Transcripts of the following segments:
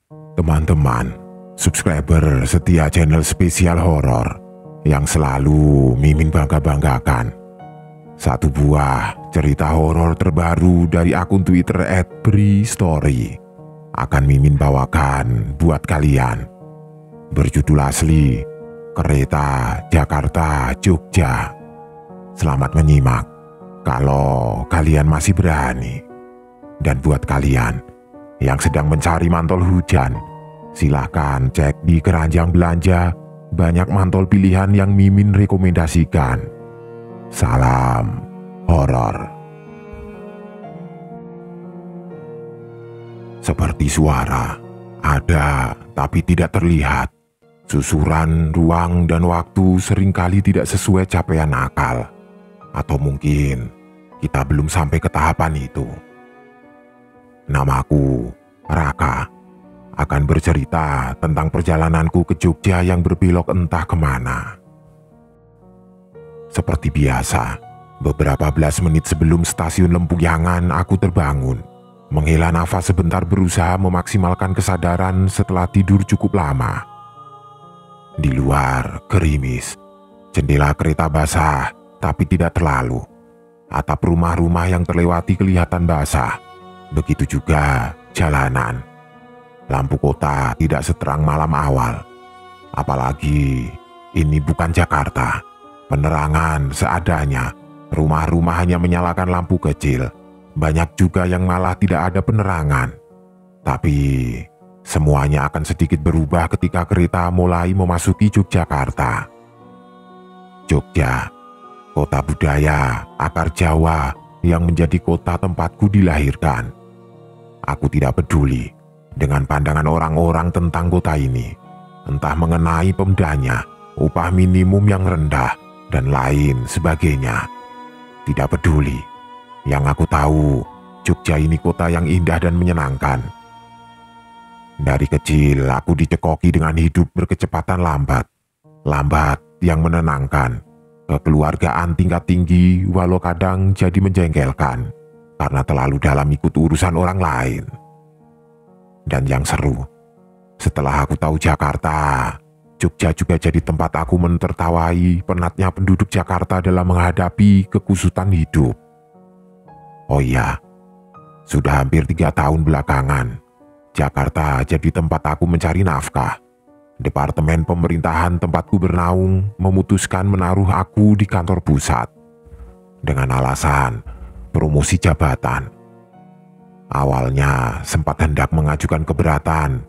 teman-teman, subscriber setia channel spesial horor yang selalu Mimin bangga-banggakan. Satu buah cerita horor terbaru dari akun Twitter @bristory akan Mimin bawakan buat kalian. Berjudul asli Kereta Jakarta Jogja. Selamat menyimak kalau kalian masih berani. Dan buat kalian yang sedang mencari mantol hujan, silahkan cek di keranjang belanja, banyak mantol pilihan yang Mimin rekomendasikan. Salam horor. Seperti suara, ada tapi tidak terlihat. Susuran ruang dan waktu seringkali tidak sesuai capaian akal. Atau mungkin kita belum sampai ke tahapan itu. Namaku Raka, akan bercerita tentang perjalananku ke Jogja yang berbelok entah kemana. Seperti biasa, beberapa belas menit sebelum stasiun Lempuyangan aku terbangun, menghela nafas sebentar berusaha memaksimalkan kesadaran setelah tidur cukup lama. Di luar gerimis, jendela kereta basah tapi tidak terlalu. Atap rumah-rumah yang terlewati kelihatan basah. Begitu juga jalanan. Lampu kota tidak seterang malam awal. Apalagi ini bukan Jakarta. Penerangan seadanya. Rumah-rumah hanya menyalakan lampu kecil. Banyak juga yang malah tidak ada penerangan. Tapi semuanya akan sedikit berubah ketika kereta mulai memasuki Yogyakarta. Jogja, kota budaya, akar Jawa yang menjadi kota tempatku dilahirkan. Aku tidak peduli dengan pandangan orang-orang tentang kota ini, entah mengenai pemdanya, upah minimum yang rendah, dan lain sebagainya. Tidak peduli. Yang aku tahu, Jogja ini kota yang indah dan menyenangkan. Dari kecil aku dicekoki dengan hidup berkecepatan lambat. Lambat yang menenangkan. Kekeluargaan tingkat tinggi walau kadang jadi menjengkelkan karena terlalu dalam ikut urusan orang lain. Dan yang seru, setelah aku tahu Jakarta, Jogja juga jadi tempat aku menertawai penatnya penduduk Jakarta dalam menghadapi kekusutan hidup. Oh iya, sudah hampir 3 tahun belakangan, Jakarta jadi tempat aku mencari nafkah. Departemen pemerintahan tempatku bernaung memutuskan menaruh aku di kantor pusat dengan alasan promosi jabatan. Awalnya sempat hendak mengajukan keberatan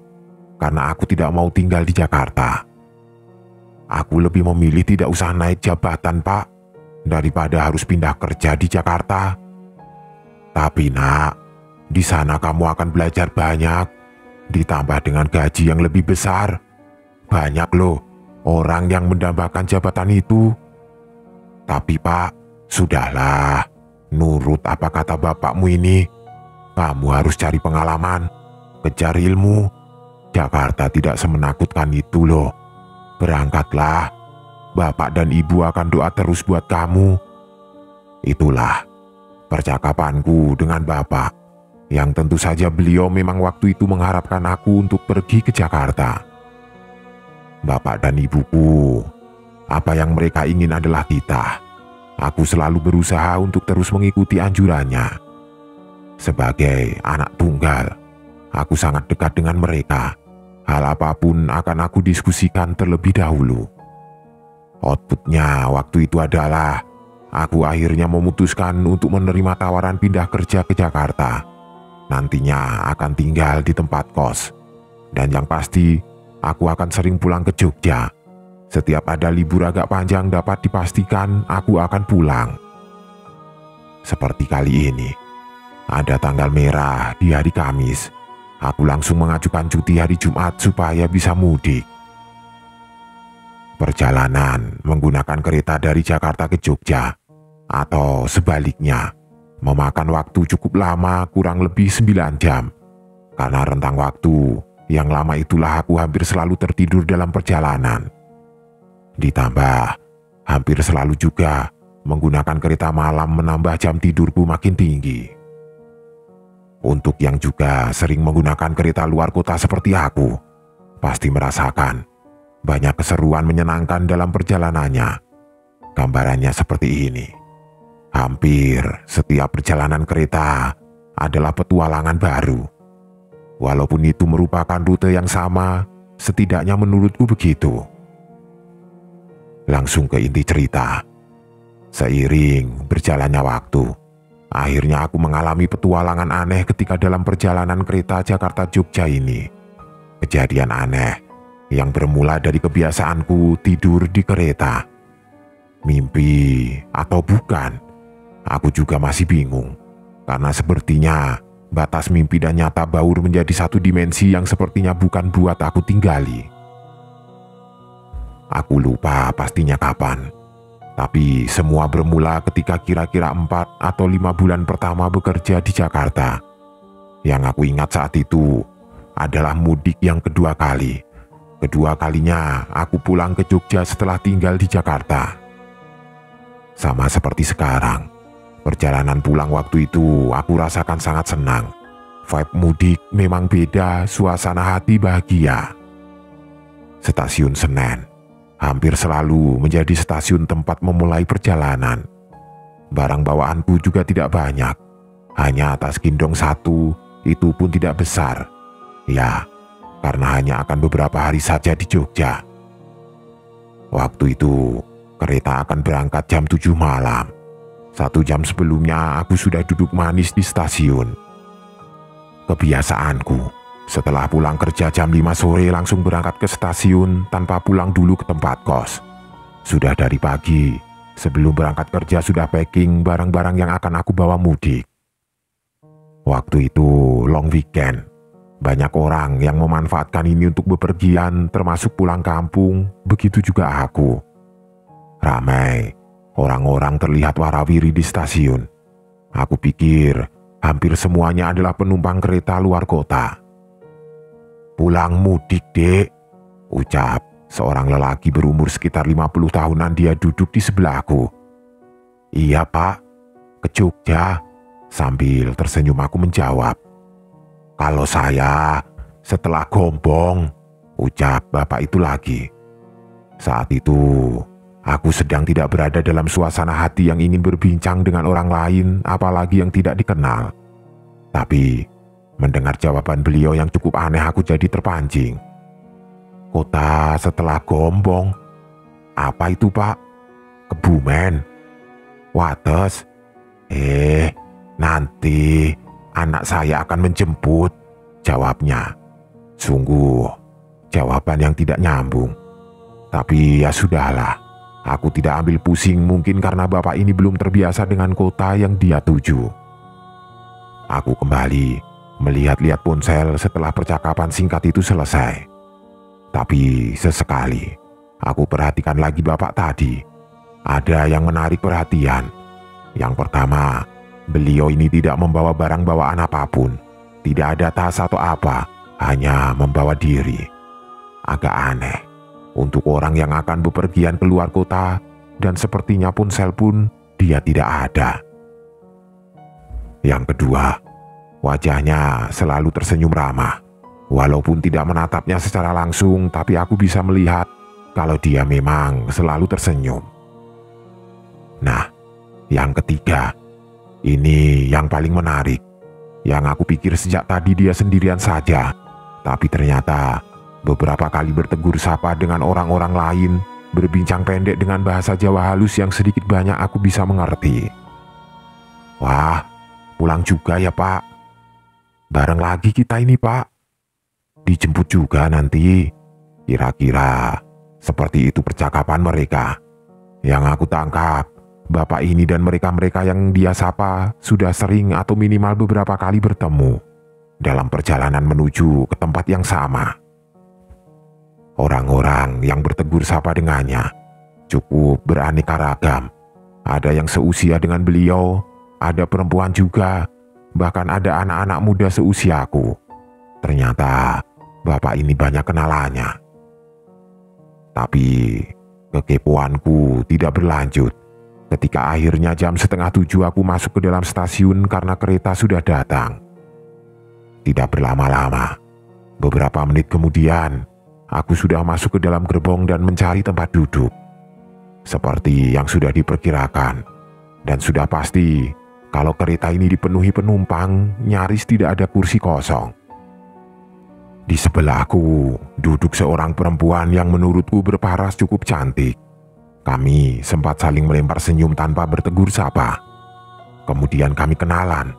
karena aku tidak mau tinggal di Jakarta. Aku lebih memilih tidak usah naik jabatan, Pak, daripada harus pindah kerja di Jakarta. Tapi nak, di sana kamu akan belajar banyak, ditambah dengan gaji yang lebih besar. Banyak loh orang yang mendambakan jabatan itu. Tapi Pak, sudahlah, nurut apa kata bapakmu ini. Kamu harus cari pengalaman, kejar ilmu. Jakarta tidak semenakutkan itu loh. Berangkatlah, bapak dan ibu akan doa terus buat kamu. Itulah percakapanku dengan bapak, yang tentu saja beliau memang waktu itu mengharapkan aku untuk pergi ke Jakarta. Bapak dan ibuku, apa yang mereka ingin adalah titah. Aku selalu berusaha untuk terus mengikuti anjurannya. Sebagai anak tunggal, aku sangat dekat dengan mereka. Hal apapun akan aku diskusikan terlebih dahulu. Outputnya waktu itu adalah aku akhirnya memutuskan untuk menerima tawaran pindah kerja ke Jakarta. Nantinya akan tinggal di tempat kos. Dan yang pasti, aku akan sering pulang ke Jogja. Setiap ada libur agak panjang dapat dipastikan aku akan pulang. Seperti kali ini, ada tanggal merah di hari Kamis. Aku langsung mengajukan cuti hari Jumat supaya bisa mudik. Perjalanan menggunakan kereta dari Jakarta ke Jogja, atau sebaliknya, memakan waktu cukup lama, kurang lebih 9 jam. Karena rentang waktu yang lama itulah aku hampir selalu tertidur dalam perjalanan. Ditambah, hampir selalu juga menggunakan kereta malam menambah jam tidurku makin tinggi. Untuk yang juga sering menggunakan kereta luar kota seperti aku, pasti merasakan banyak keseruan menyenangkan dalam perjalanannya. Gambarannya seperti ini. Hampir setiap perjalanan kereta adalah petualangan baru. Walaupun itu merupakan rute yang sama, setidaknya menurutku begitu. Langsung ke inti cerita. Seiring berjalannya waktu, akhirnya aku mengalami petualangan aneh ketika dalam perjalanan kereta Jakarta-Jogja ini. Kejadian aneh yang bermula dari kebiasaanku tidur di kereta. Mimpi atau bukan, aku juga masih bingung. Karena sepertinya batas mimpi dan nyata baur menjadi satu dimensi yang sepertinya bukan buat aku tinggali. Aku lupa pastinya kapan. Tapi semua bermula ketika kira-kira 4 atau 5 bulan pertama bekerja di Jakarta. Yang aku ingat saat itu adalah mudik yang kedua kali. Kedua kalinya aku pulang ke Jogja setelah tinggal di Jakarta. Sama seperti sekarang, perjalanan pulang waktu itu aku rasakan sangat senang. Vibe mudik memang beda, suasana hati bahagia. Stasiun Senen hampir selalu menjadi stasiun tempat memulai perjalanan. Barang bawaanku juga tidak banyak, hanya tas gendong 1, itu pun tidak besar. Ya, karena hanya akan beberapa hari saja di Jogja. Waktu itu, kereta akan berangkat jam 7 malam. 1 jam sebelumnya aku sudah duduk manis di stasiun. Kebiasaanku, setelah pulang kerja jam 5 sore langsung berangkat ke stasiun tanpa pulang dulu ke tempat kos. Sudah dari pagi, sebelum berangkat kerja sudah packing barang-barang yang akan aku bawa mudik. Waktu itu long weekend. Banyak orang yang memanfaatkan ini untuk bepergian, termasuk pulang kampung, begitu juga aku. Ramai, orang-orang terlihat warawiri di stasiun. Aku pikir hampir semuanya adalah penumpang kereta luar kota. "Pulang mudik, Dek," ucap seorang lelaki berumur sekitar 50 tahunan. Dia duduk di sebelahku. "Iya, Pak, ke Jogja," sambil tersenyum aku menjawab. "Kalau saya setelah Gombong," ucap bapak itu lagi. Saat itu aku sedang tidak berada dalam suasana hati yang ingin berbincang dengan orang lain, apalagi yang tidak dikenal. Tapi mendengar jawaban beliau yang cukup aneh, aku jadi terpancing. "Kota setelah Gombong? Apa itu, Pak? Kebumen? Wates? Nanti anak saya akan menjemput," jawabnya. Sungguh jawaban yang tidak nyambung. Tapi ya sudahlah, aku tidak ambil pusing, mungkin karena bapak ini belum terbiasa dengan kota yang dia tuju. Aku kembali melihat-lihat ponsel setelah percakapan singkat itu selesai. Tapi sesekali aku perhatikan lagi bapak tadi. Ada yang menarik perhatian. Yang pertama, beliau ini tidak membawa barang bawaan apapun. Tidak ada tas atau apa, hanya membawa diri. Agak aneh untuk orang yang akan bepergian keluar kota, dan sepertinya ponsel pun dia tidak ada. Yang kedua, wajahnya selalu tersenyum ramah. Walaupun tidak menatapnya secara langsung, tapi aku bisa melihat kalau dia memang selalu tersenyum. Nah, yang ketiga, ini yang paling menarik. Yang aku pikir sejak tadi dia sendirian saja, tapi ternyata beberapa kali bertegur sapa dengan orang-orang lain, berbincang pendek dengan bahasa Jawa halus yang sedikit banyak aku bisa mengerti. "Wah, pulang juga ya, Pak? Bareng lagi kita ini, Pak. Dijemput juga nanti." Kira-kira seperti itu percakapan mereka. Yang aku tangkap, bapak ini dan mereka-mereka yang dia sapa sudah sering atau minimal beberapa kali bertemu dalam perjalanan menuju ke tempat yang sama. Orang-orang yang bertegur sapa dengannya cukup beraneka ragam. Ada yang seusia dengan beliau, ada perempuan juga, bahkan ada anak-anak muda seusiaku. Ternyata bapak ini banyak kenalannya. Tapi kekepoanku tidak berlanjut. Ketika akhirnya jam 6:30 aku masuk ke dalam stasiun karena kereta sudah datang. Tidak berlama-lama, beberapa menit kemudian, aku sudah masuk ke dalam gerbong dan mencari tempat duduk. Seperti yang sudah diperkirakan, dan sudah pasti kalau kereta ini dipenuhi penumpang, nyaris tidak ada kursi kosong. Di sebelahku duduk seorang perempuan yang menurutku berparas cukup cantik. Kami sempat saling melempar senyum tanpa bertegur sapa. Kemudian kami kenalan.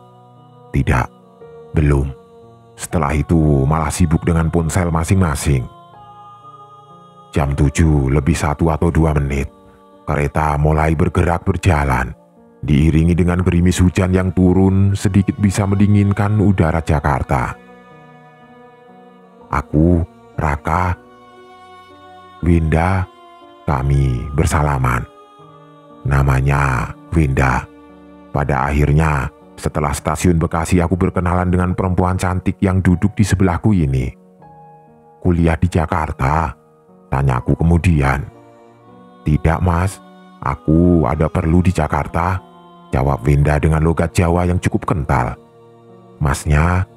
Tidak, belum. Setelah itu malah sibuk dengan ponsel masing-masing. Jam 7 lebih 1 atau 2 menit, kereta mulai bergerak berjalan. Diiringi dengan gerimis hujan yang turun sedikit bisa mendinginkan udara Jakarta. Aku, Raka, Winda, kami bersalaman. Namanya Winda. Pada akhirnya, setelah stasiun Bekasi, aku berkenalan dengan perempuan cantik yang duduk di sebelahku ini. Kuliah di Jakarta? Tanyaku kemudian. Tidak mas, aku ada perlu di Jakarta, jawab Winda dengan logat Jawa yang cukup kental. Masnya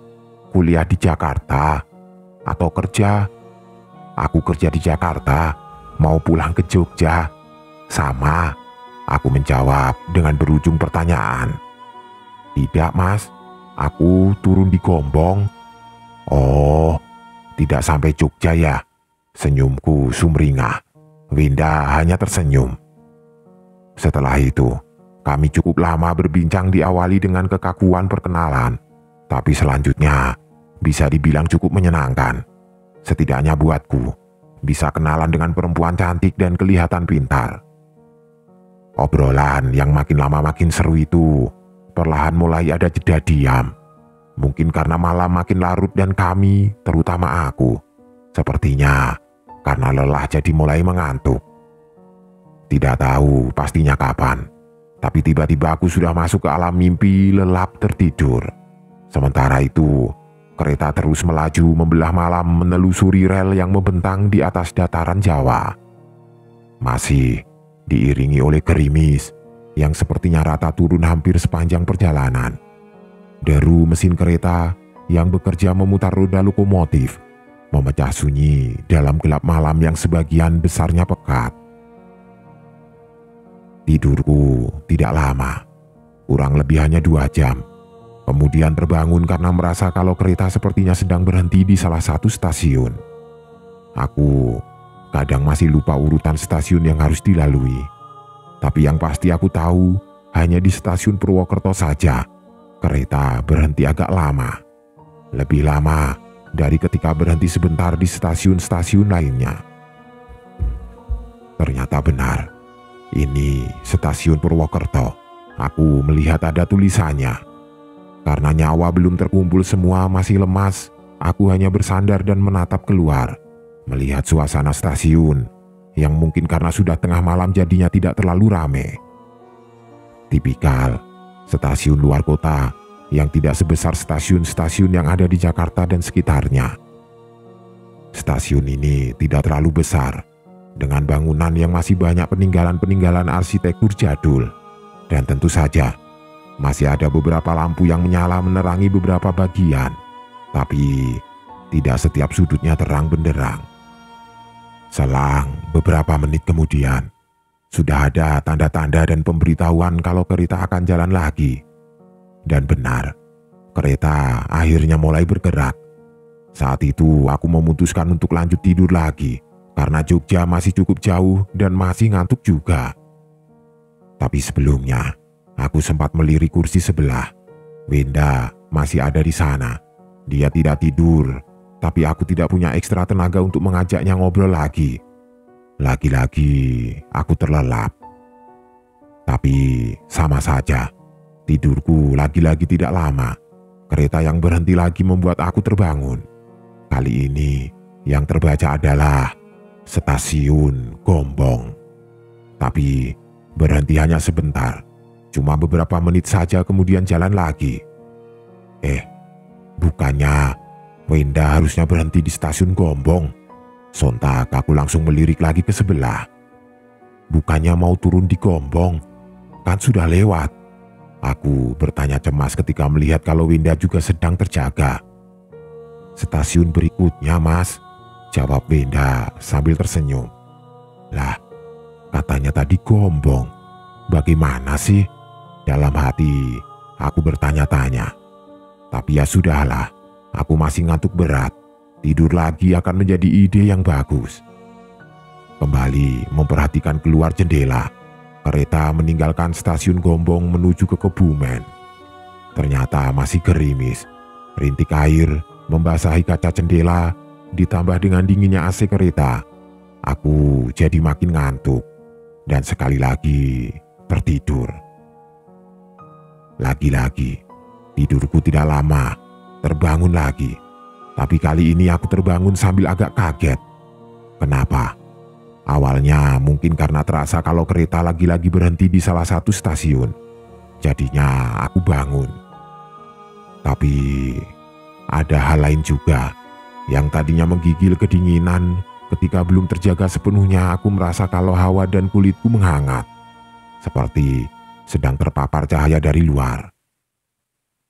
kuliah di Jakarta atau kerja? Aku kerja di Jakarta, mau pulang ke Jogja. Sama, aku menjawab dengan berujung pertanyaan. Tidak mas, aku turun di Gombong. Oh, tidak sampai Jogja ya? Senyumku sumringah. Winda hanya tersenyum. Setelah itu, kami cukup lama berbincang diawali dengan kekakuan perkenalan. Tapi selanjutnya, bisa dibilang cukup menyenangkan. Setidaknya buatku, bisa kenalan dengan perempuan cantik dan kelihatan pintar. Obrolan yang makin lama makin seru itu perlahan mulai ada jeda diam. Mungkin karena malam makin larut dan kami, terutama aku, sepertinya karena lelah jadi mulai mengantuk. Tidak tahu pastinya kapan, tapi tiba-tiba aku sudah masuk ke alam mimpi lelap tertidur. Sementara itu, kereta terus melaju membelah malam menelusuri rel yang membentang di atas dataran Jawa. Masih diiringi oleh gerimis yang sepertinya rata turun hampir sepanjang perjalanan. Deru mesin kereta yang bekerja memutar roda lokomotif memecah sunyi dalam gelap malam yang sebagian besarnya pekat. Tidurku tidak lama, kurang lebih hanya 2 jam. Kemudian terbangun karena merasa kalau kereta sepertinya sedang berhenti di salah satu stasiun. Aku kadang masih lupa urutan stasiun yang harus dilalui. Tapi yang pasti aku tahu, hanya di stasiun Purwokerto saja, kereta berhenti agak lama. Lebih lama dari ketika berhenti sebentar di stasiun-stasiun lainnya. Ternyata benar, ini stasiun Purwokerto. Aku melihat ada tulisannya. Karena nyawa belum terkumpul semua masih lemas, aku hanya bersandar dan menatap keluar, melihat suasana stasiun yang mungkin karena sudah tengah malam jadinya tidak terlalu ramai. Tipikal stasiun luar kota yang tidak sebesar stasiun-stasiun yang ada di Jakarta dan sekitarnya. Stasiun ini tidak terlalu besar, dengan bangunan yang masih banyak peninggalan-peninggalan arsitektur jadul. Dan tentu saja, masih ada beberapa lampu yang menyala menerangi beberapa bagian, tapi tidak setiap sudutnya terang benderang. Selang beberapa menit kemudian, sudah ada tanda-tanda dan pemberitahuan kalau kereta akan jalan lagi. Dan benar, kereta akhirnya mulai bergerak. Saat itu aku memutuskan untuk lanjut tidur lagi, karena Jogja masih cukup jauh dan masih ngantuk juga. Tapi sebelumnya, aku sempat melirik kursi sebelah. Winda masih ada di sana. Dia tidak tidur, tapi aku tidak punya ekstra tenaga untuk mengajaknya ngobrol lagi. Lagi-lagi aku terlelap. Tapi sama saja, tidurku lagi-lagi tidak lama. Kereta yang berhenti lagi membuat aku terbangun. Kali ini yang terbaca adalah Stasiun Gombong. Tapi berhenti hanya sebentar, cuma beberapa menit saja kemudian jalan lagi. Bukannya Winda harusnya berhenti di stasiun Gombong? Sontak aku langsung melirik lagi ke sebelah. Bukannya mau turun di Gombong? Kan sudah lewat. Aku bertanya cemas ketika melihat kalau Winda juga sedang terjaga. "Stasiun berikutnya, Mas," jawab Wenda sambil tersenyum. "Lah, katanya tadi Gombong. Bagaimana sih?" Dalam hati aku bertanya-tanya. Tapi ya sudahlah, aku masih ngantuk berat. Tidur lagi akan menjadi ide yang bagus. Kembali memperhatikan keluar jendela. Kereta meninggalkan stasiun Gombong menuju ke Kebumen. Ternyata masih gerimis. Rintik air membasahi kaca jendela, ditambah dengan dinginnya AC kereta. Aku jadi makin ngantuk dan sekali lagi tertidur. Lagi-lagi tidurku tidak lama, terbangun lagi. Tapi kali ini aku terbangun sambil agak kaget. Kenapa? Awalnya mungkin karena terasa kalau kereta lagi-lagi berhenti di salah satu stasiun. Jadinya aku bangun. Tapi ada hal lain juga. Yang tadinya menggigil kedinginan, ketika belum terjaga sepenuhnya aku merasa kalau hawa dan kulitku menghangat. Seperti sedang terpapar cahaya dari luar.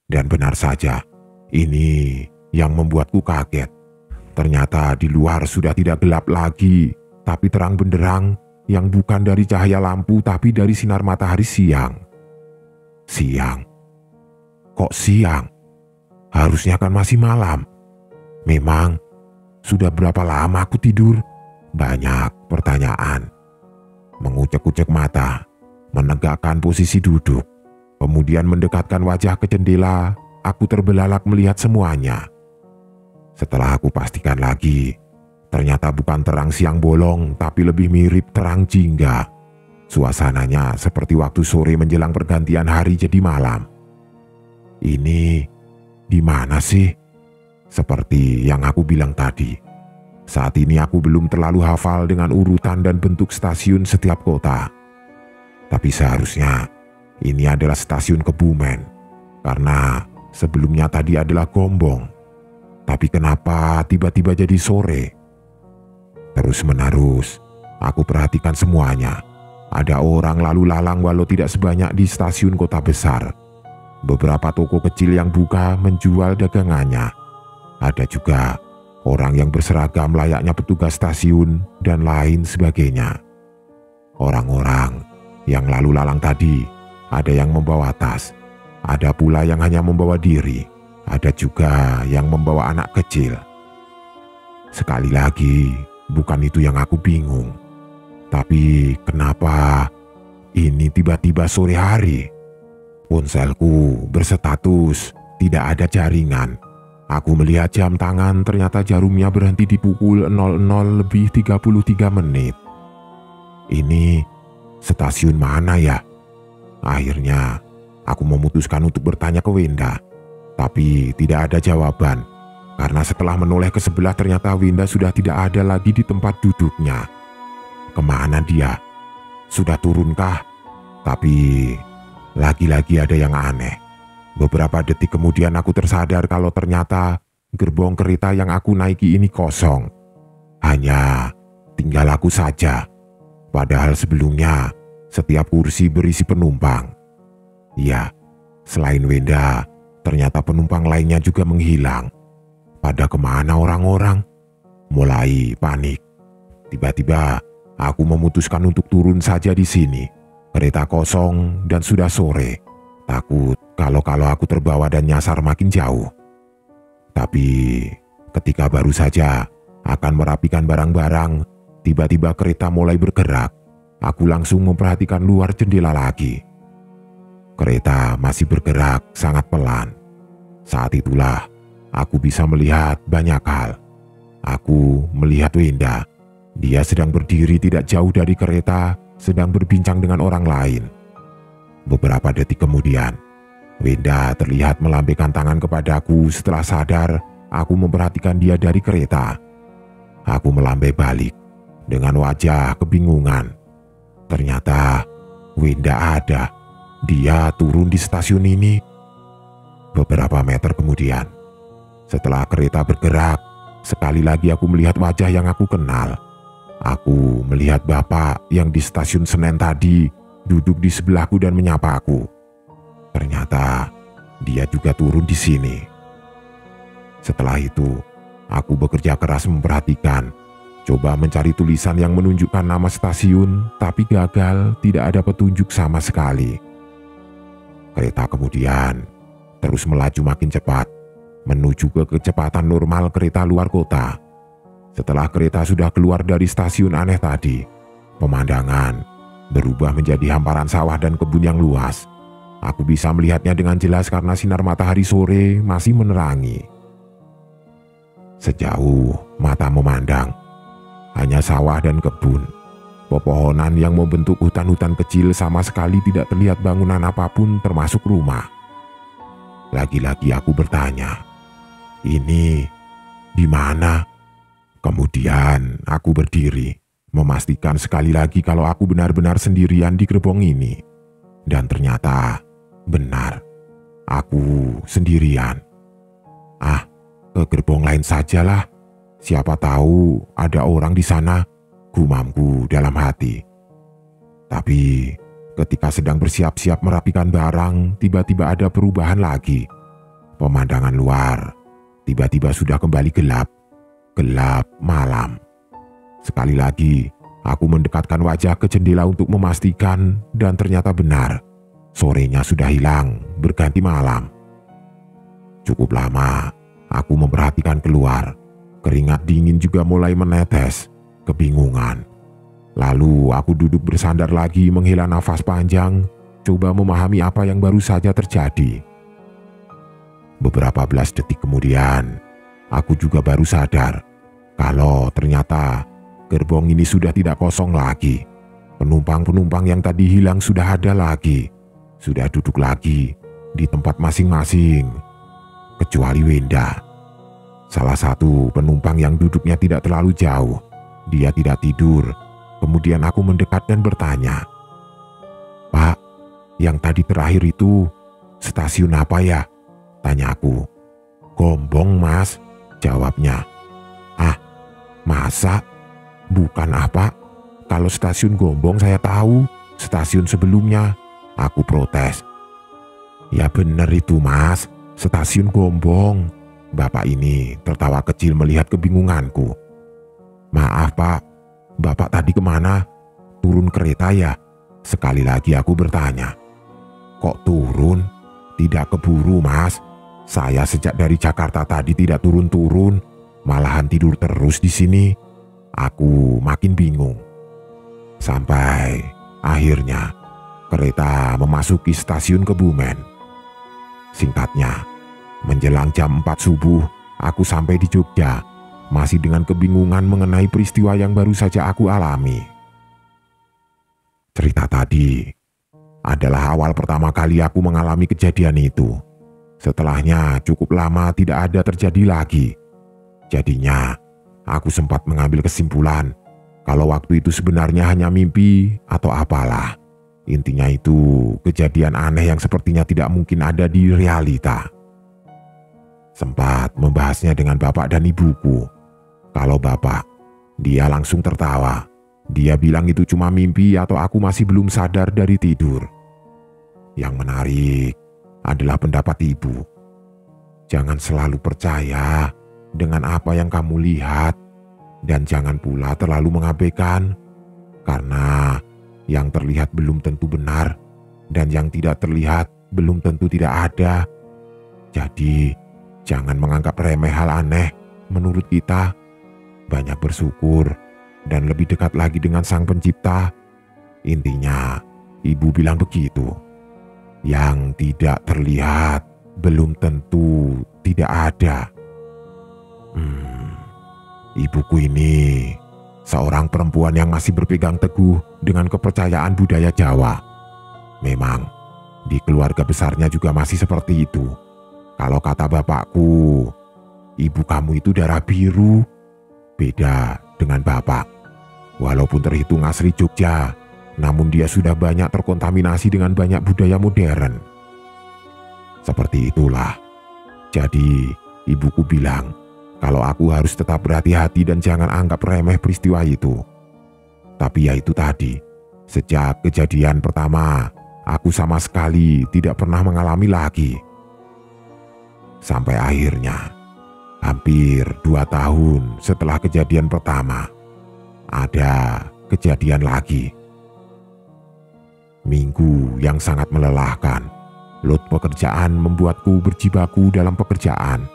Dan benar saja, ini yang membuatku kaget. Ternyata di luar sudah tidak gelap lagi, tapi terang benderang yang bukan dari cahaya lampu tapi dari sinar matahari siang. Siang? Kok siang? Harusnya kan masih malam. Memang sudah berapa lama aku tidur? Banyak pertanyaan. Mengucek-ucek mata, menegakkan posisi duduk, kemudian mendekatkan wajah ke jendela. Aku terbelalak melihat semuanya. Setelah aku pastikan lagi, ternyata bukan terang siang bolong, tapi lebih mirip terang jingga. Suasananya seperti waktu sore menjelang pergantian hari jadi malam. Ini di mana sih? Seperti yang aku bilang tadi, saat ini aku belum terlalu hafal dengan urutan dan bentuk stasiun setiap kota. Tapi seharusnya ini adalah stasiun Kebumen, karena sebelumnya tadi adalah Gombong. Tapi kenapa tiba-tiba jadi sore? Terus menerus, aku perhatikan semuanya. Ada orang lalu lalang walau tidak sebanyak di stasiun kota besar. Beberapa toko kecil yang buka menjual dagangannya. Ada juga orang yang berseragam layaknya petugas stasiun dan lain sebagainya. Orang-orang yang lalu lalang tadi, ada yang membawa tas, ada pula yang hanya membawa diri, ada juga yang membawa anak kecil. Sekali lagi, bukan itu yang aku bingung. Tapi kenapa ini tiba-tiba sore hari? Ponselku berstatus tidak ada jaringan. Aku melihat jam tangan, ternyata jarumnya berhenti di pukul 00:33. Ini stasiun mana ya? Akhirnya aku memutuskan untuk bertanya ke Wenda, tapi tidak ada jawaban. Karena setelah menoleh ke sebelah, ternyata Wenda sudah tidak ada lagi di tempat duduknya. Kemana dia? Sudah turunkah? Tapi lagi-lagi ada yang aneh. Beberapa detik kemudian aku tersadar kalau ternyata gerbong kereta yang aku naiki ini kosong. Hanya tinggal aku saja. Padahal sebelumnya setiap kursi berisi penumpang. Ya, selain Wenda, ternyata penumpang lainnya juga menghilang. Pada kemana orang-orang? Mulai panik. Tiba-tiba aku memutuskan untuk turun saja di sini. Kereta kosong dan sudah sore. Takut kalau aku terbawa dan nyasar makin jauh. Tapi ketika baru saja akan merapikan barang-barang, tiba-tiba kereta mulai bergerak. Aku langsung memperhatikan luar jendela lagi. Kereta masih bergerak sangat pelan. Saat itulah aku bisa melihat banyak hal. Aku melihat Wenda. Dia sedang berdiri tidak jauh dari kereta, sedang berbincang dengan orang lain. Beberapa detik kemudian, Wenda terlihat melambaikan tangan kepadaku. Setelah sadar, aku memperhatikan dia dari kereta. Aku melambai balik dengan wajah kebingungan. Ternyata Wenda ada. Dia turun di stasiun ini. Beberapa meter kemudian, setelah kereta bergerak, sekali lagi aku melihat wajah yang aku kenal. Aku melihat bapak yang di stasiun Senen tadi duduk di sebelahku dan menyapa aku. Ternyata dia juga turun di sini. Setelah itu, Aku bekerja keras memperhatikan, coba mencari tulisan yang menunjukkan nama stasiun, tapi gagal, tidak ada petunjuk sama sekali. Kereta kemudian terus melaju makin cepat, menuju ke kecepatan normal kereta luar kota. Setelah kereta sudah keluar dari stasiun aneh tadi, pemandangan berubah menjadi hamparan sawah dan kebun yang luas. Aku bisa melihatnya dengan jelas karena sinar matahari sore masih menerangi. Sejauh mata memandang, hanya sawah dan kebun. Pepohonan yang membentuk hutan-hutan kecil, sama sekali tidak terlihat bangunan apapun termasuk rumah. Lagi-lagi aku bertanya, ini di mana? Kemudian aku berdiri, memastikan sekali lagi kalau aku benar-benar sendirian di gerbong ini. Dan ternyata benar, aku sendirian. Ke gerbong lain sajalah. Siapa tahu ada orang di sana, gumamku dalam hati. Tapi ketika sedang bersiap-siap merapikan barang, tiba-tiba ada perubahan lagi. Pemandangan luar tiba-tiba sudah kembali gelap. Gelap malam. Sekali lagi, aku mendekatkan wajah ke jendela untuk memastikan, dan ternyata benar. Sorenya sudah hilang, berganti malam. Cukup lama, aku memperhatikan keluar. Keringat dingin juga mulai menetes. Kebingungan. Lalu aku duduk bersandar lagi, menghela nafas panjang, coba memahami apa yang baru saja terjadi. Beberapa belas detik kemudian, aku juga baru sadar kalau ternyata gerbong ini sudah tidak kosong lagi. Penumpang-penumpang yang tadi hilang sudah ada lagi, sudah duduk lagi di tempat masing-masing, kecuali Wenda. Salah satu penumpang yang duduknya tidak terlalu jauh. Dia tidak tidur. Kemudian aku mendekat dan bertanya, "Pak, yang tadi terakhir itu stasiun apa ya?" tanya aku. "Gombong, Mas," jawabnya. Masa? Bukan apa? Kalau stasiun Gombong saya tahu, stasiun sebelumnya, aku protes. "Ya bener itu, Mas, stasiun Gombong." Bapak ini tertawa kecil melihat kebingunganku. "Maaf Pak, Bapak tadi kemana? Turun kereta ya?" Sekali lagi aku bertanya. "Kok turun? Tidak keburu, Mas. Saya sejak dari Jakarta tadi tidak turun-turun, malahan tidur terus di sini." Aku makin bingung. Sampai akhirnya kereta memasuki stasiun Kebumen. Singkatnya, menjelang jam 4 subuh, aku sampai di Jogja, masih dengan kebingungan mengenai peristiwa yang baru saja aku alami. Cerita tadi adalah awal pertama kali aku mengalami kejadian itu. Setelahnya cukup lama tidak ada terjadi lagi. Jadinya, aku sempat mengambil kesimpulan kalau waktu itu sebenarnya hanya mimpi atau apalah. Intinya itu kejadian aneh yang sepertinya tidak mungkin ada di realita. Sempat membahasnya dengan bapak dan ibuku. Kalau bapak, dia langsung tertawa. Dia bilang itu cuma mimpi atau aku masih belum sadar dari tidur. Yang menarik adalah pendapat ibu. Jangan selalu percaya dengan apa yang kamu lihat, dan jangan pula terlalu mengabaikan, karena yang terlihat belum tentu benar, dan yang tidak terlihat belum tentu tidak ada. Jadi, jangan menganggap remeh hal aneh. Menurut kita, banyak bersyukur dan lebih dekat lagi dengan Sang Pencipta. Intinya, ibu bilang begitu. Yang tidak terlihat belum tentu tidak ada. Ibuku ini seorang perempuan yang masih berpegang teguh dengan kepercayaan budaya Jawa. Memang di keluarga besarnya juga masih seperti itu. Kalau kata bapakku, ibu kamu itu darah biru, beda dengan bapak. Walaupun terhitung asli Jogja, namun dia sudah banyak terkontaminasi dengan banyak budaya modern. Seperti itulah. Jadi ibuku bilang, kalau aku harus tetap berhati-hati dan jangan anggap remeh peristiwa itu. Tapi ya itu tadi, sejak kejadian pertama, aku sama sekali tidak pernah mengalami lagi. Sampai akhirnya, Hampir 2 tahun setelah kejadian pertama, ada kejadian lagi. Minggu yang sangat melelahkan. Load pekerjaan membuatku berjibaku dalam pekerjaan.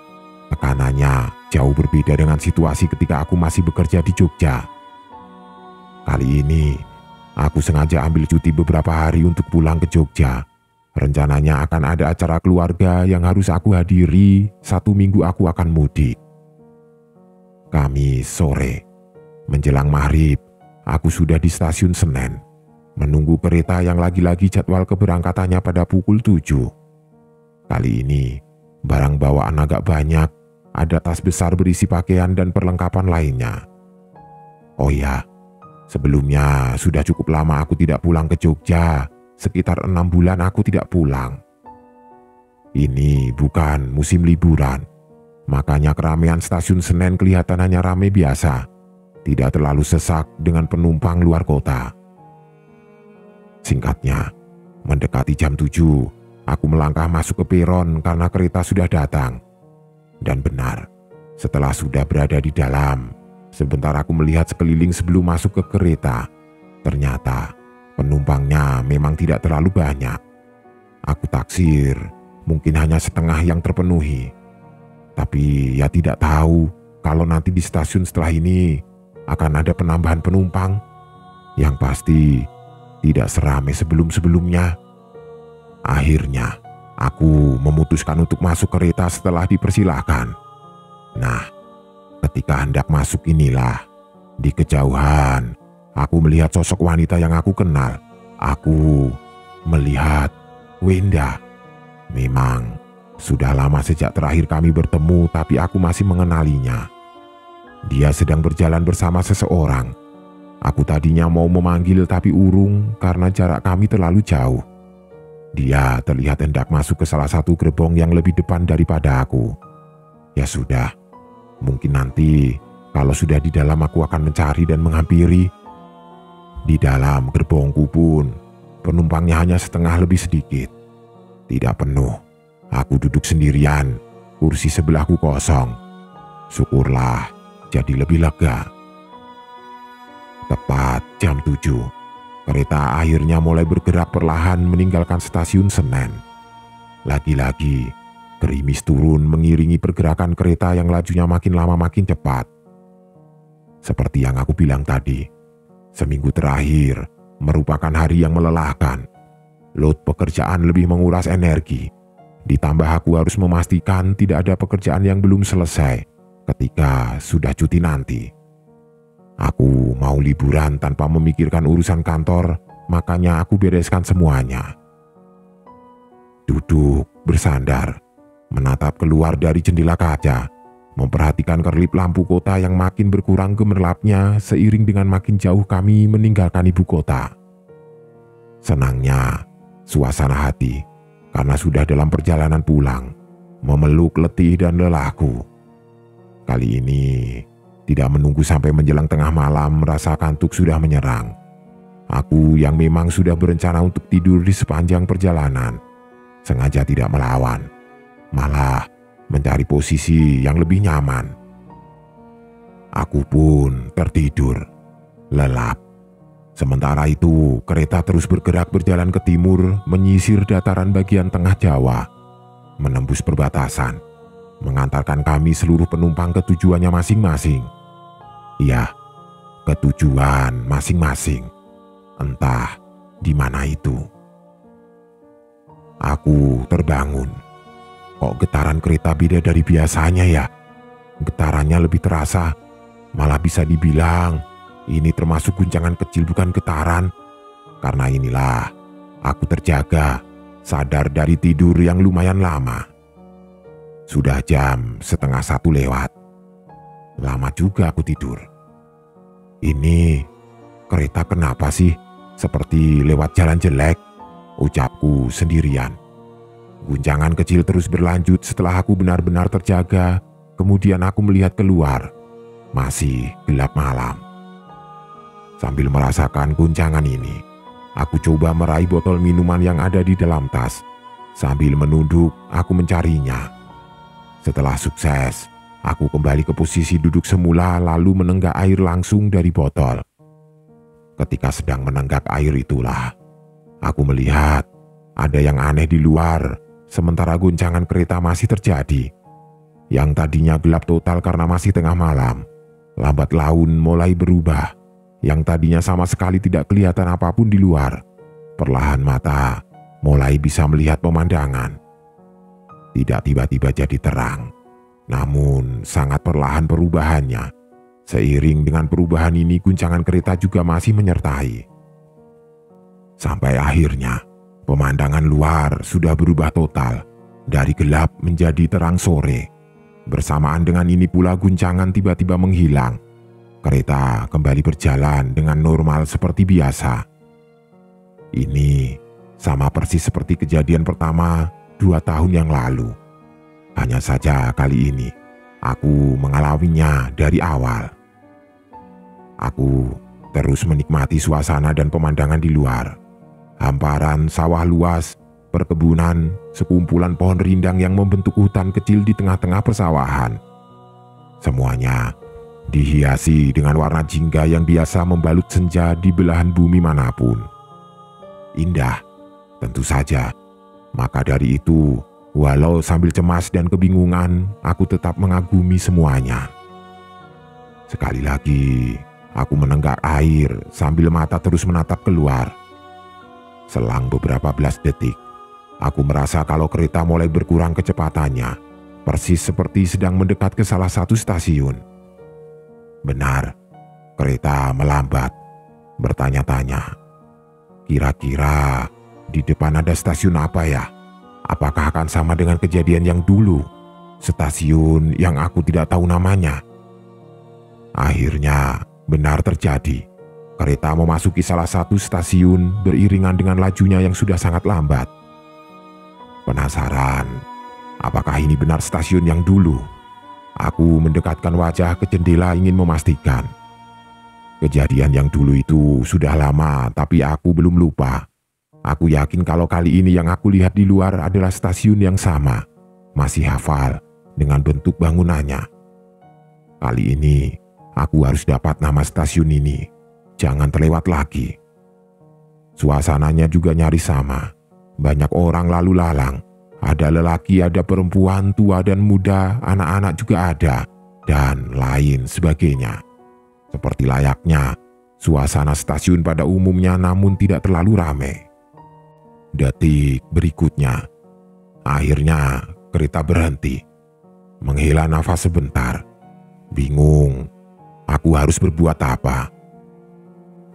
Tekanannya jauh berbeda dengan situasi ketika aku masih bekerja di Jogja. Kali ini, aku sengaja ambil cuti beberapa hari untuk pulang ke Jogja. Rencananya akan ada acara keluarga yang harus aku hadiri. 1 minggu aku akan mudik. Kamis sore, menjelang maghrib, aku sudah di stasiun Senen, menunggu kereta yang lagi-lagi jadwal keberangkatannya pada pukul 7. Kali ini, barang bawaan agak banyak, ada tas besar berisi pakaian dan perlengkapan lainnya. Oh ya, sebelumnya sudah cukup lama aku tidak pulang ke Jogja, sekitar 6 bulan aku tidak pulang. Ini bukan musim liburan, makanya keramaian stasiun Senen kelihatan hanya ramai biasa, tidak terlalu sesak dengan penumpang luar kota. Singkatnya, mendekati jam 7, aku melangkah masuk ke peron karena kereta sudah datang. Dan benar, setelah sudah berada di dalam, sebentar aku melihat sekeliling sebelum masuk ke kereta. Ternyata penumpangnya memang tidak terlalu banyak. Aku taksir, mungkin hanya setengah yang terpenuhi. Tapi ya tidak tahu kalau nanti di stasiun setelah ini akan ada penambahan penumpang. Yang pasti tidak seramai sebelum-sebelumnya. Akhirnya, aku memutuskan untuk masuk kereta setelah dipersilahkan. Nah, ketika hendak masuk inilah, di kejauhan, aku melihat sosok wanita yang aku kenal. Aku melihat Wenda. Memang, sudah lama sejak terakhir kami bertemu, tapi aku masih mengenalinya. Dia sedang berjalan bersama seseorang. Aku tadinya mau memanggil tapi urung karena jarak kami terlalu jauh. Dia terlihat hendak masuk ke salah satu gerbong yang lebih depan daripada aku. Ya sudah, mungkin nanti kalau sudah di dalam aku akan mencari dan menghampiri. Di dalam gerbongku pun penumpangnya hanya setengah lebih sedikit. Tidak penuh. Aku duduk sendirian, kursi sebelahku kosong. Syukurlah, jadi lebih lega. Tepat jam 7, kereta akhirnya mulai bergerak perlahan meninggalkan stasiun Senen. Lagi-lagi, gerimis turun mengiringi pergerakan kereta yang lajunya makin lama makin cepat. Seperti yang aku bilang tadi, seminggu terakhir merupakan hari yang melelahkan. Load pekerjaan lebih menguras energi. Ditambah aku harus memastikan tidak ada pekerjaan yang belum selesai ketika sudah cuti nanti. Aku mau liburan tanpa memikirkan urusan kantor, makanya aku bereskan semuanya. Duduk bersandar, menatap keluar dari jendela kaca, memperhatikan kerlip lampu kota yang makin berkurang gemerlapnya seiring dengan makin jauh kami meninggalkan ibu kota. Senangnya, suasana hati, karena sudah dalam perjalanan pulang, memeluk letih dan lelahku. Kali ini, tidak menunggu sampai menjelang tengah malam, rasa kantuk sudah menyerang. Aku yang memang sudah berencana untuk tidur di sepanjang perjalanan, sengaja tidak melawan, malah mencari posisi yang lebih nyaman. Aku pun tertidur, lelap. Sementara itu, kereta terus bergerak berjalan ke timur, menyisir dataran bagian tengah Jawa, menembus perbatasan, mengantarkan kami seluruh penumpang ke tujuannya masing-masing. Ya, ke tujuan masing-masing. Entah di mana itu. Aku terbangun. Kok getaran kereta beda dari biasanya ya? Getarannya lebih terasa. Malah bisa dibilang ini termasuk guncangan kecil bukan getaran. Karena inilah aku terjaga, sadar dari tidur yang lumayan lama. Sudah jam 12:30 lewat. Lama juga aku tidur. Ini kereta kenapa sih? Seperti lewat jalan jelek, ucapku sendirian. Guncangan kecil terus berlanjut setelah aku benar-benar terjaga. Kemudian aku melihat keluar. Masih gelap malam. Sambil merasakan guncangan ini, aku coba meraih botol minuman yang ada di dalam tas. Sambil menunduk, aku mencarinya. Setelah sukses, Aku kembali ke posisi duduk semula lalu menenggak air langsung dari botol. Ketika sedang menenggak air itulah, aku melihat ada yang aneh di luar sementara goncangan kereta masih terjadi. Yang tadinya gelap total karena masih tengah malam, lambat laun mulai berubah. Yang tadinya sama sekali tidak kelihatan apapun di luar, perlahan mata mulai bisa melihat pemandangan. Tidak tiba-tiba jadi terang, namun sangat perlahan perubahannya. Seiring dengan perubahan ini, guncangan kereta juga masih menyertai. Sampai akhirnya, pemandangan luar sudah berubah total, dari gelap menjadi terang sore. Bersamaan dengan ini pula guncangan tiba-tiba menghilang. Kereta kembali berjalan dengan normal seperti biasa. Ini sama persis seperti kejadian pertama 2 tahun yang lalu. Hanya saja kali ini aku mengalaminya dari awal. Aku terus menikmati suasana dan pemandangan di luar. Hamparan sawah luas, perkebunan, sekumpulan pohon rindang yang membentuk hutan kecil di tengah-tengah persawahan. Semuanya dihiasi dengan warna jingga yang biasa membalut senja di belahan bumi manapun. Indah, tentu saja. Maka dari itu, walau sambil cemas dan kebingungan, aku tetap mengagumi semuanya. Sekali lagi, aku menenggak air sambil mata terus menatap keluar. Selang beberapa belas detik, aku merasa kalau kereta mulai berkurang kecepatannya, persis seperti sedang mendekat ke salah satu stasiun. Benar, kereta melambat. Bertanya-tanya, kira-kira di depan ada stasiun apa ya? Apakah akan sama dengan kejadian yang dulu? Stasiun yang aku tidak tahu namanya. Akhirnya benar terjadi. Kereta memasuki salah satu stasiun beriringan dengan lajunya yang sudah sangat lambat. Penasaran, apakah ini benar stasiun yang dulu? Aku mendekatkan wajah ke jendela ingin memastikan. Kejadian yang dulu itu sudah lama, tapi aku belum lupa. Aku yakin kalau kali ini yang aku lihat di luar adalah stasiun yang sama. Masih hafal dengan bentuk bangunannya. Kali ini aku harus dapat nama stasiun ini. Jangan terlewat lagi. Suasananya juga nyaris sama. Banyak orang lalu lalang. Ada lelaki, ada perempuan, tua dan muda, anak-anak juga ada, dan lain sebagainya. Seperti layaknya suasana stasiun pada umumnya, namun tidak terlalu ramai. Detik berikutnya, akhirnya kereta berhenti. Menghela nafas sebentar. Bingung, aku harus berbuat apa?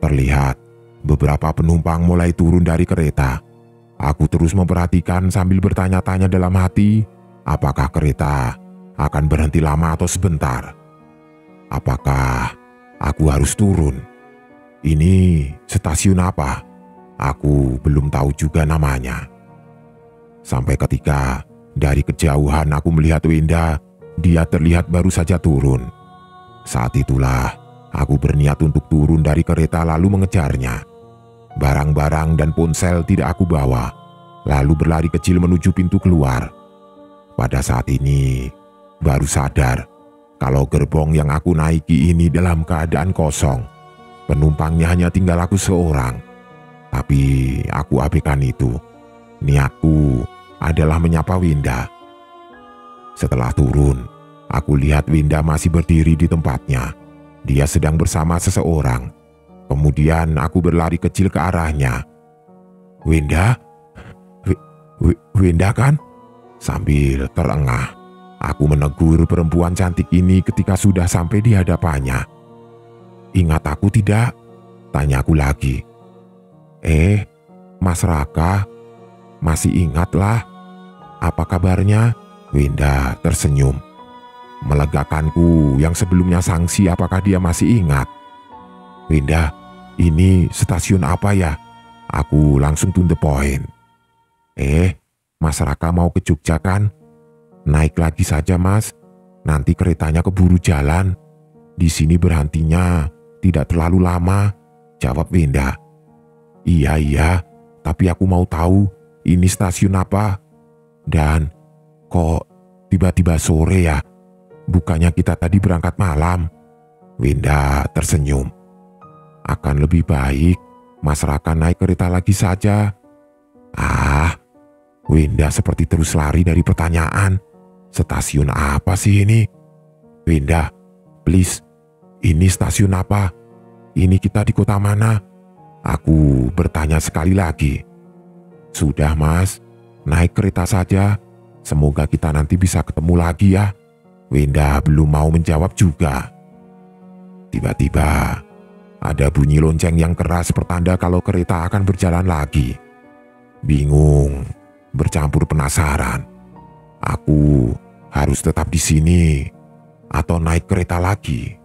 Terlihat beberapa penumpang mulai turun dari kereta. Aku terus memperhatikan sambil bertanya-tanya dalam hati, apakah kereta akan berhenti lama atau sebentar? Apakah aku harus turun? Ini stasiun apa? Aku belum tahu juga namanya. Sampai ketika dari kejauhan aku melihat Wenda, dia terlihat baru saja turun. Saat itulah aku berniat untuk turun dari kereta lalu mengejarnya. Barang-barang dan ponsel tidak aku bawa, lalu berlari kecil menuju pintu keluar. Pada saat ini, baru sadar kalau gerbong yang aku naiki ini dalam keadaan kosong. Penumpangnya hanya tinggal aku seorang. Tapi aku abaikan itu. Niatku adalah menyapa Winda. Setelah turun, aku lihat Winda masih berdiri di tempatnya. Dia sedang bersama seseorang. Kemudian aku berlari kecil ke arahnya. Winda? Winda kan? Sambil terengah, aku menegur perempuan cantik ini ketika sudah sampai di hadapannya. Ingat aku tidak? Tanyaku lagi. Mas Raka, masih ingatlah. Apa kabarnya? Winda tersenyum. Melegakanku yang sebelumnya sangsi apakah dia masih ingat. Winda, ini stasiun apa ya? Aku langsung to the point. Mas Raka mau ke Jogja kan? Naik lagi saja mas, nanti keretanya keburu jalan. Di sini berhentinya tidak terlalu lama, jawab Winda. Iya, tapi aku mau tahu ini stasiun apa? Dan kok tiba-tiba sore ya? Bukannya kita tadi berangkat malam? Winda tersenyum. Akan lebih baik Mas Raka naik kereta lagi saja. Ah, Winda seperti terus lari dari pertanyaan. Stasiun apa sih ini? Winda, please, ini stasiun apa? Ini kita di kota mana? Aku bertanya sekali lagi. Sudah Mas, naik kereta saja. Semoga kita nanti bisa ketemu lagi ya. Winda belum mau menjawab juga. Tiba-tiba ada bunyi lonceng yang keras pertanda kalau kereta akan berjalan lagi. Bingung, bercampur penasaran. Aku harus tetap di sini atau naik kereta lagi?